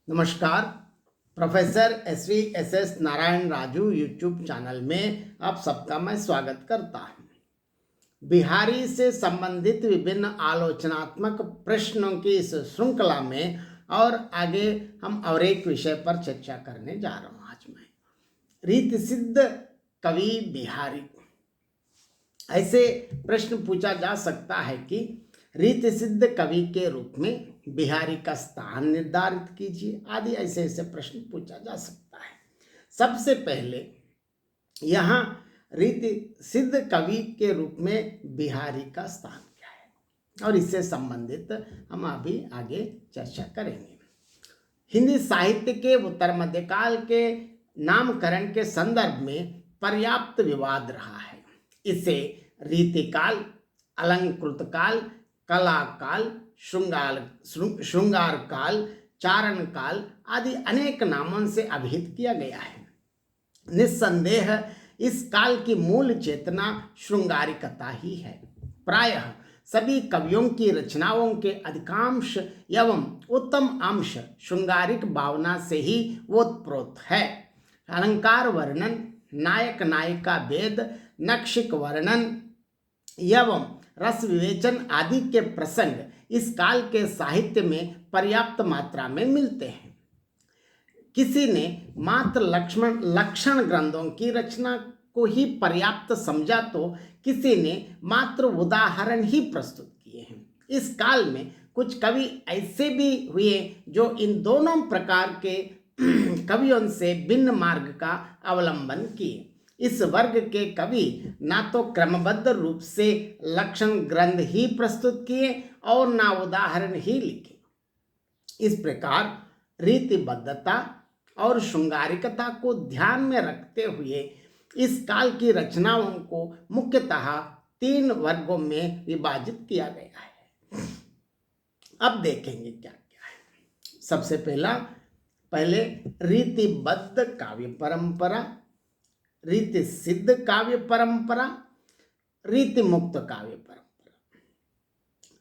नमस्कार। Professor SV SS Narayan Raju YouTube channel में आप सबका मैं स्वागत करता हूं। बिहारी से संबंधित विभिन्न आलोचनात्मक प्रश्नों की इस श्रृंखला में और आगे हम और एक विषय पर चर्चा करने जा रहा हूं। आज मैं रीति सिद्ध कवि बिहारी। ऐसे प्रश्न पूछा जा सकता है कि रीति सिद्ध कवि के रूप में बिहारी का स्थान निर्धारित कीजिए, आदि ऐसे ऐसे प्रश्न पूछा जा सकता है। सबसे पहले यहाँ रीति सिद्ध कवि के रूप में बिहारी का स्थान क्या है और इससे संबंधित हम अभी आगे चर्चा करेंगे। हिंदी साहित्य के उत्तर मध्यकाल के नामकरण के संदर्भ में पर्याप्त विवाद रहा है। इसे रीतिकाल, अलंकृत काल, कला काल, श्रृंगार काल, चारण काल आदि अनेक नामों से अभिहित किया गया है। निस्संदेह इस काल की मूल चेतना श्रृंगारिकता ही है। प्रायः सभी कवियों की रचनाओं के अधिकांश एवं उत्तम अंश श्रृंगारिक भावना से ही ओतप्रोत है। अलंकार वर्णन, नायक नायिका भेद, नक्षिक वर्णन एवं रस विवेचन आदि के प्रसंग इस काल के साहित्य में पर्याप्त मात्रा में मिलते हैं। किसी ने मात्र लक्षण ग्रंथों की रचना को ही पर्याप्त समझा तो किसी ने मात्र उदाहरण ही प्रस्तुत किए हैं। इस काल में कुछ कवि ऐसे भी हुए जो इन दोनों प्रकार के कवियों से भिन्न मार्ग का अवलंबन किए। इस वर्ग के कवि ना तो क्रमबद्ध रूप से लक्षण ग्रंथ ही प्रस्तुत किए और ना उदाहरण ही लिखे। इस प्रकार रीतिबद्धता और श्रृंगारिकता को ध्यान में रखते हुए इस काल की रचनाओं को मुख्यतः 3 वर्गों में विभाजित किया गया है। अब देखेंगे क्या क्या है। सबसे पहले रीतिबद्ध काव्य परंपरा, रीति सिद्ध काव्य परंपरा, रीति मुक्त काव्य परंपरा।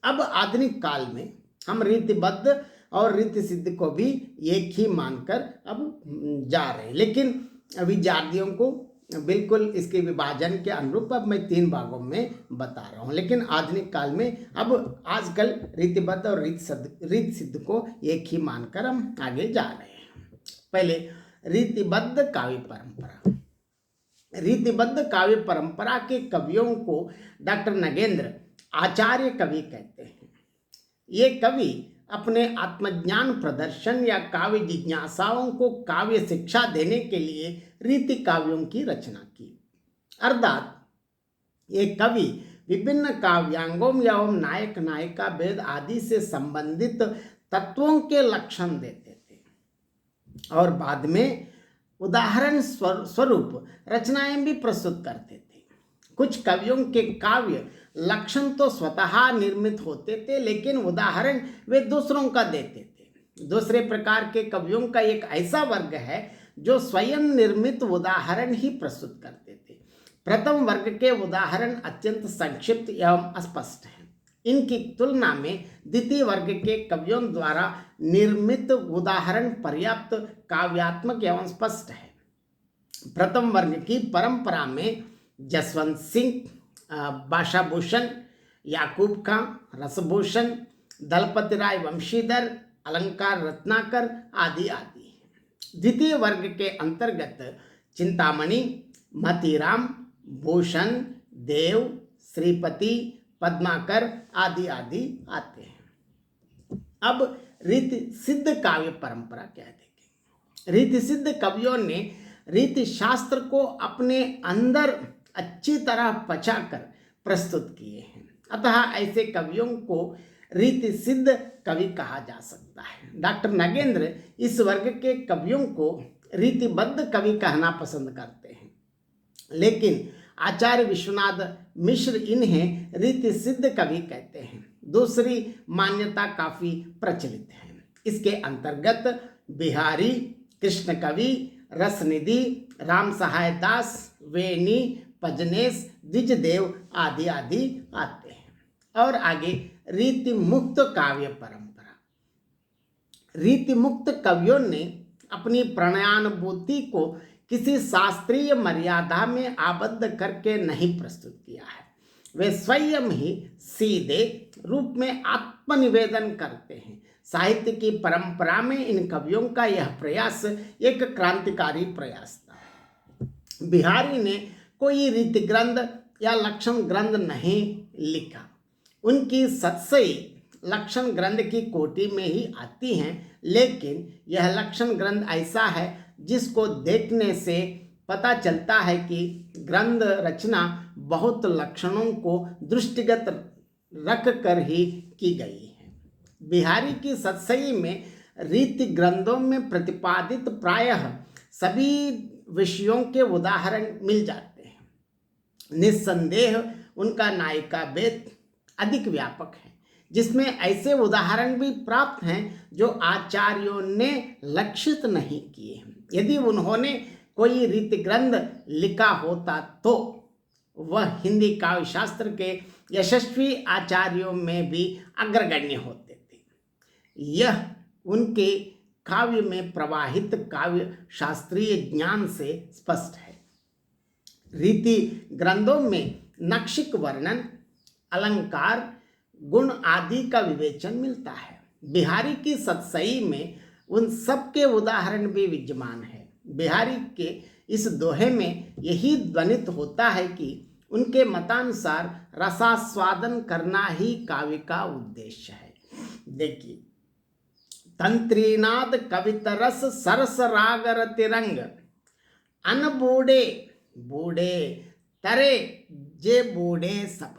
अब आधुनिक काल में हम रीतिबद्ध और रीति सिद्ध को भी एक ही मानकर अब जा रहे हैं, लेकिन विद्यार्थियों को बिल्कुल इसके विभाजन के अनुरूप अब मैं 3 भागों में बता रहा हूँ। लेकिन आधुनिक काल में अब आजकल रीतिबद्ध और रीति सिद्ध को एक ही मानकर हम आगे जा रहे हैं। पहले रीतिबद्ध काव्य परंपरा। रीतिबद्ध काव्य परंपरा के कवियों को डॉक्टर नगेंद्र आचार्य कवि कहते हैं। ये कवि अपने आत्मज्ञान प्रदर्शन या काव्य जिज्ञासाओं को काव्य शिक्षा देने के लिए रीति काव्यों की रचना की। अर्थात ये कवि विभिन्न काव्यांगों एवं नायक नायिका भेद आदि से संबंधित तत्वों के लक्षण देते थे और बाद में उदाहरण स्वरूप रचनाएं भी प्रस्तुत करते थे। कुछ कवियों के काव्य लक्षण तो स्वतः निर्मित होते थे, लेकिन उदाहरण वे दूसरों का देते थे। दूसरे प्रकार के कवियों का एक ऐसा वर्ग है जो स्वयं निर्मित उदाहरण ही प्रस्तुत करते थे। प्रथम वर्ग के उदाहरण अत्यंत संक्षिप्त एवं अस्पष्ट हैं। इनकी तुलना में द्वितीय वर्ग के कवियों द्वारा निर्मित उदाहरण पर्याप्त काव्यात्मक एवं स्पष्ट है। प्रथम वर्ग की परंपरा में जसवंत सिंह, भाषाभूषण, याकूब खां, रसभूषण, दलपति राय वंशीधर, अलंकार रत्नाकर आदि आदि। द्वितीय वर्ग के अंतर्गत चिंतामणि, मतीराम, भूषण, देव, श्रीपति, पद्माकर आदि आदि आते हैं। अब रीति सिद्ध काव्य परंपरा क्या देखेंगे। रीति सिद्ध कवियों ने रीति शास्त्र को अपने अंदर अच्छी तरह पचाकर प्रस्तुत किए हैं, अतः ऐसे कवियों को रीति सिद्ध कवि कहा जा सकता है। डॉक्टर नगेंद्र इस वर्ग के कवियों को रीतिबद्ध कवि कहना पसंद करते हैं, लेकिन आचार्य विश्वनाथ मिश्र इन्हें रीति सिद्ध कवि कहते हैं। दूसरी मान्यता काफी प्रचलित है। इसके अंतर्गत बिहारी, कृष्ण कवि, रसनिधि, राम सहाय दास, वेणी, पजनेश, द्विजदेव आदि आदि आते हैं। और आगे रीति मुक्त काव्य परंपरा। रीति मुक्त कवियों ने अपनी प्रणयानुभूति को किसी शास्त्रीय मर्यादा में आबद्ध करके नहीं प्रस्तुत किया है। वे स्वयं ही सीधे रूप में आत्मनिवेदन करते हैं। साहित्य की परंपरा में इन कवियों का यह प्रयास एक क्रांतिकारी प्रयास था। बिहारी ने कोई रीति ग्रंथ या लक्षण ग्रंथ नहीं लिखा। उनकी सत्सई लक्षण ग्रंथ की कोटि में ही आती हैं, लेकिन यह लक्षण ग्रंथ ऐसा है जिसको देखने से पता चलता है कि ग्रंथ रचना बहुत लक्षणों को दृष्टिगत रख कर ही की गई है। बिहारी की सत्सई में रीति ग्रंथों में प्रतिपादित प्रायः सभी विषयों के उदाहरण मिल जाते हैं। निस्संदेह उनका नायिका भेद अधिक व्यापक है, जिसमें ऐसे उदाहरण भी प्राप्त हैं जो आचार्यों ने लक्षित नहीं किए हैं। यदि उन्होंने कोई रीति ग्रंथ लिखा होता तो वह हिंदी काव्य शास्त्र के यशस्वी आचार्यों में भी अग्रगण्य होते थे। यह उनके काव्य में प्रवाहित काव्य शास्त्रीय ज्ञान से स्पष्ट है। रीति ग्रंथों में नक्षिक वर्णन, अलंकार, गुण आदि का विवेचन मिलता है। बिहारी की सत्सई में उन सब के उदाहरण भी विद्यमान है। बिहारी के इस दोहे में यही ध्वनित होता है कि उनके मतानुसार रसास्वादन करना ही काव्य का उद्देश्य है। देखिए, तंत्रीनाद कवितरस सरस रागर तिरंग अन बूढ़े बूढ़े तरे जे बूढ़े सब।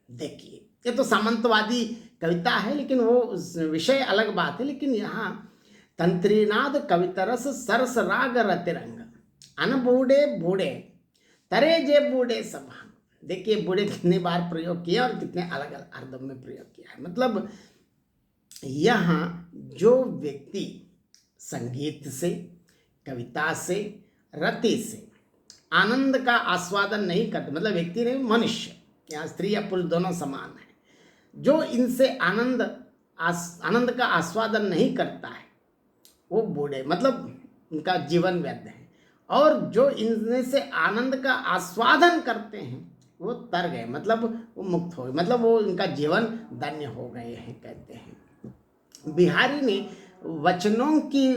देखिए, ये तो सामंतवादी कविता है, लेकिन वो विषय अलग बात है। लेकिन यहाँ तंत्रीनाद कवितरस सरस राग रतिरंग अन बूढ़े बूढ़े तरे जे बूढ़े सब। देखिए, बूढ़े कितनी बार प्रयोग किया और कितने अलग अलग अर्थों में प्रयोग किया है। मतलब यहाँ जो व्यक्ति संगीत से, कविता से, रति से आनंद का आस्वादन नहीं करते, मतलब व्यक्ति नहीं, मनुष्य, यहाँ स्त्री या पुरुष दोनों समान है, जो इनसे आनंद का आस्वादन नहीं करता है वो बूढ़े, मतलब उनका जीवन व्यर्थ है। और जो इनमें से आनंद का आस्वादन करते हैं वो तर गए, मतलब वो मुक्त हो गए, मतलब वो इनका जीवन धन्य हो गए हैं, कहते हैं। बिहारी ने वचनों की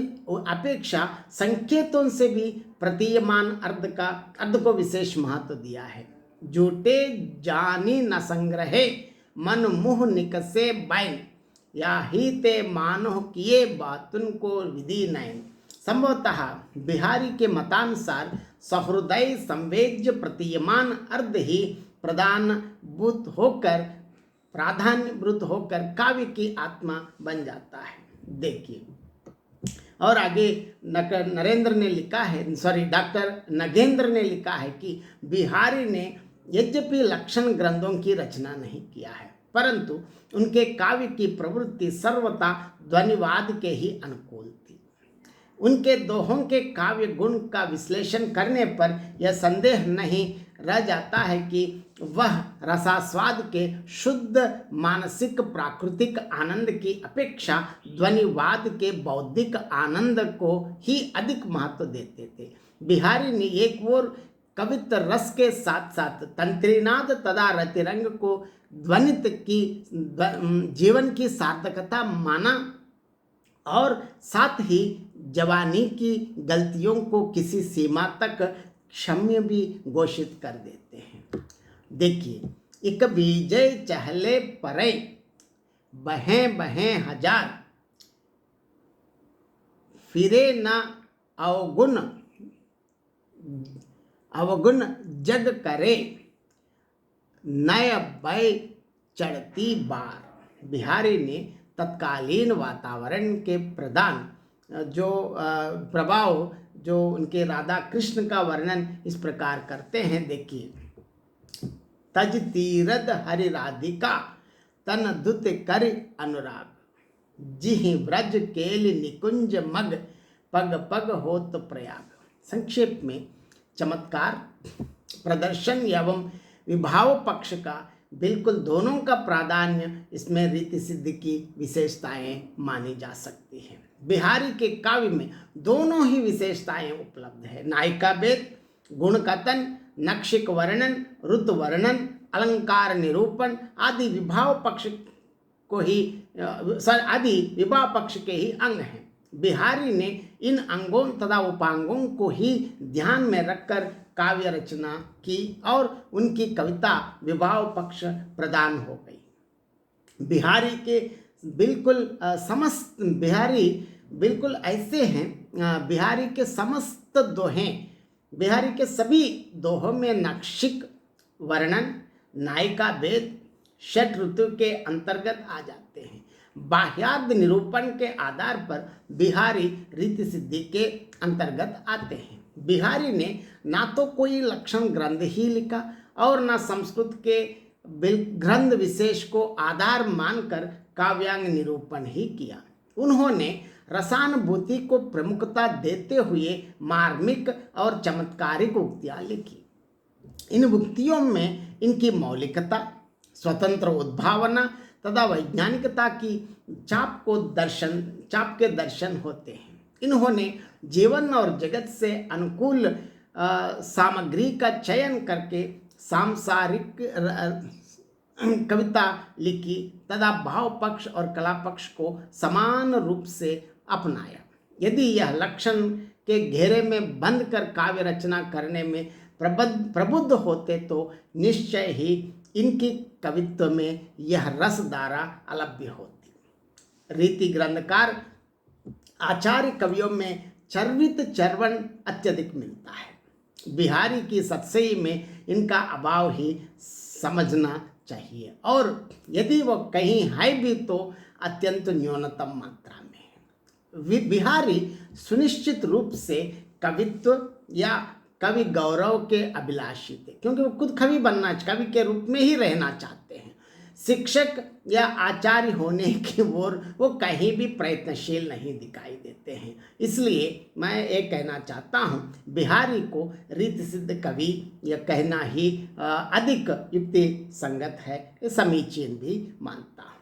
अपेक्षा संकेतों से भी प्रतीयमान अर्थ को विशेष महत्व दिया है। झूठे जानी न संग्रहे मन मुह निकसे बैन, या ही ते मानो किए बातुन को विधि नैन। संभवतः बिहारी के मतानुसार सहृदय संवेद्य प्रतीयमान अर्थ ही प्राधान्यभूत होकर काव्य की आत्मा बन जाता है। देखिए, और आगे डॉक्टर नगेंद्र ने लिखा है कि बिहारी ने यद्यपि लक्षण ग्रंथों की रचना नहीं किया है, परंतु उनके काव्य की प्रवृत्ति सर्वथा ध्वनिवाद के ही अनुकूल थी। उनके दोहों के काव्य गुण का विश्लेषण करने पर यह संदेह नहीं रह जाता है कि वह रसास्वाद के शुद्ध मानसिक प्राकृतिक आनंद की अपेक्षा ध्वनिवाद के बौद्धिक आनंद को ही अधिक महत्व देते थे। बिहारी ने एक ओर कवित्व रस के साथ साथ तंत्रीनाद तथा रतिरंग को ध्वनित की जीवन की सार्थकता माना, और साथ ही जवानी की गलतियों को किसी सीमा तक क्षम्य भी घोषित कर देते हैं। देखिए, एक बीजे चहले परे बहें बहें हजार, फिरे न अवगुण जग करे, नय भय चढ़ती बार। बिहारी ने तत्कालीन वातावरण के प्रभाव जो उनके राधा कृष्ण का वर्णन इस प्रकार करते हैं। देखिए, तज तीरथ हरि राधिका तन दुत कर अनुराग, जिहि व्रज केल निकुंज मग पग पग होत प्रयाग। संक्षेप में चमत्कार, प्रदर्शन एवं विभाव पक्ष का बिल्कुल दोनों का प्राधान्य इसमें रीति सिद्धि की विशेषताएं मानी जा सकती हैं। बिहारी के काव्य में दोनों ही विशेषताएं उपलब्ध है। नायिका भेद, गुण कथन, नक्षिक वर्णन, ऋतु वर्णन, अलंकार निरूपण आदि विवाह पक्ष के ही अंग हैं। बिहारी ने इन अंगों तथा उपांगों को ही ध्यान में रखकर काव्य रचना की और उनकी कविता विवाह पक्ष प्रदान हो गई। बिहारी के बिल्कुल ऐसे हैं। बिहारी के समस्त दोहें, बिहारी के सभी दोहों में नक्षिक वर्णन, नायिका भेद, षट ऋतु के अंतर्गत आ जाते हैं। बाह्यार्थ निरूपण के आधार पर बिहारी रीति सिद्धि के अंतर्गत आते हैं। बिहारी ने ना तो कोई लक्षण ग्रंथ ही लिखा और ना संस्कृत के ग्रंथ विशेष को आधार मानकर काव्यांग निरूपण ही किया। उन्होंने रसानुभूति को प्रमुखता देते हुए मार्मिक और चमत्कारिक उक्तियां लिखी। इन उक्तियों में इनकी मौलिकता, स्वतंत्र उद्भावना तथा वैज्ञानिकता की चाप के दर्शन होते हैं। इन्होंने जीवन और जगत से अनुकूल सामग्री का चयन करके सांसारिक कविता लिखी तथा भाव पक्ष और कला पक्ष को समान रूप से अपनाया। यदि यह लक्षण के घेरे में बंद कर काव्य रचना करने में प्रबुद्ध होते तो निश्चय ही इनकी कवित्व में यह रस धारा अलभ्य होती। रीति ग्रंथकार आचार्य कवियों में चर्वित चर्वण अत्यधिक मिलता है। बिहारी की सतसई में इनका अभाव ही समझना चाहिए और यदि वो कहीं है भी तो अत्यंत न्यूनतम मात्रा में है। बिहारी सुनिश्चित रूप से कवित्व या कवि गौरव के अभिलाषी थे, क्योंकि वो खुद कवि के रूप में ही रहना चाहते हैं। शिक्षक या आचार्य होने की ओर वो कहीं भी प्रयत्नशील नहीं दिखाई देते हैं। इसलिए मैं ये कहना चाहता हूँ, बिहारी को रीति सिद्ध कवि यह कहना ही अधिक युक्ति संगत है, समीचीन भी मानता हूँ।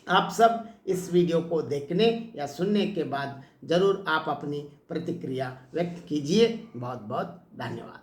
आप सब इस वीडियो को देखने या सुनने के बाद जरूर आप अपनी प्रतिक्रिया व्यक्त कीजिए। बहुत बहुत धन्यवाद।